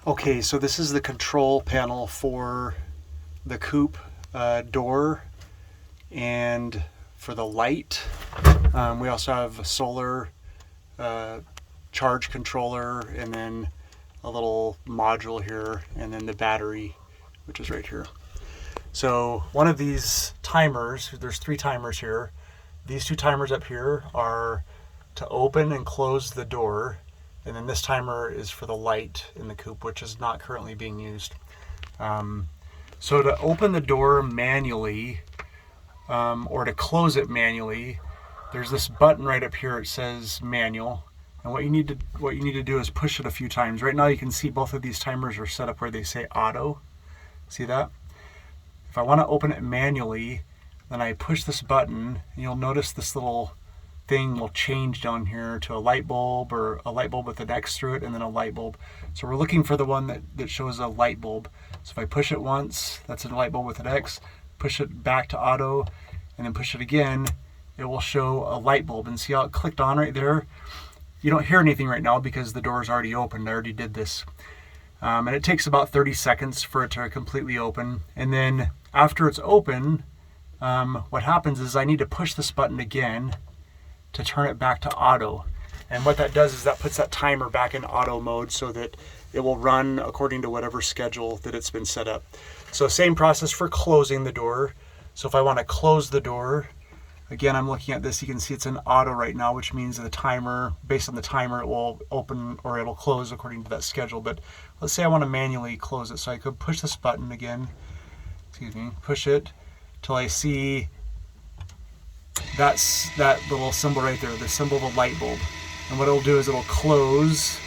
Okay, so this is the control panel for the Coop door and for the light. We also have a solar charge controller, and then a little module here, and then the battery, which is right here. So one of these timers, there's 3 timers here. These 2 timers up here are to open and close the door, and then this timer is for the light in the Coop, which is not currently being used. So to open the door manually, or to close it manually, there's this button right up here. It says manual, and what you need to do is push it a few times. Right now you can see both of these timers are set up where they say auto. See that? If I want to open it manually, then I push this button, and you'll notice this little thing will change down here to a light bulb, or a light bulb with an X through it, and then a light bulb. So we're looking for the one that shows a light bulb. So if I push it once, that's a light bulb with an X, push it back to auto, and then push it again, it will show a light bulb. And see how it clicked on right there? You don't hear anything right now because the door is already open. I already did this. And it takes about 30 seconds for it to completely open. And then after it's open, what happens is I need to push this button again to turn it back to auto. And what that does is that puts that timer back in auto mode so that it will run according to whatever schedule that it's been set up. So same process for closing the door. So if I want to close the door, again, I'm looking at this, you can see it's in auto right now, which means the timer, based on the timer, it will open or it'll close according to that schedule. But let's say I want to manually close it. So I could push this button again, push it till I see that little symbol right there, the symbol of a light bulb. And what it'll do is it'll close.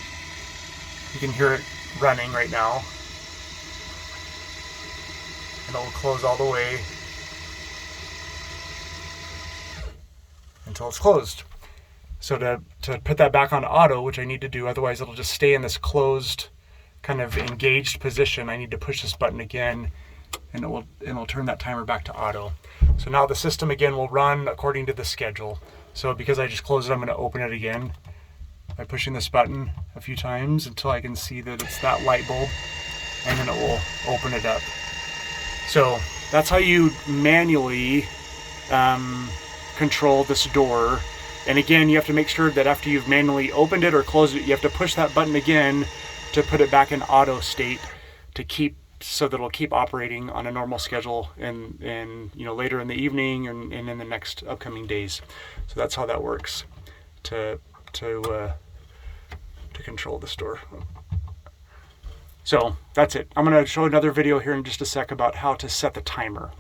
You can hear it running right now. And it'll close all the way until it's closed. So to put that back on auto, which I need to do, otherwise it'll just stay in this closed, kind of engaged position, I need to push this button again, and it'll turn that timer back to auto. So now the system again will run according to the schedule. So because I just closed it, I'm going to open it again by pushing this button a few times until I can see that it's that light bulb, and then it will open it up. So that's how you manually control this door. And again, you have to make sure that after you've manually opened it or closed it, you have to push that button again to put it back in auto state so that it'll keep operating on a normal schedule and later in the evening and in the next upcoming days. So that's how that works to control the store. So that's it. I'm going to show another video here in just a sec about how to set the timer.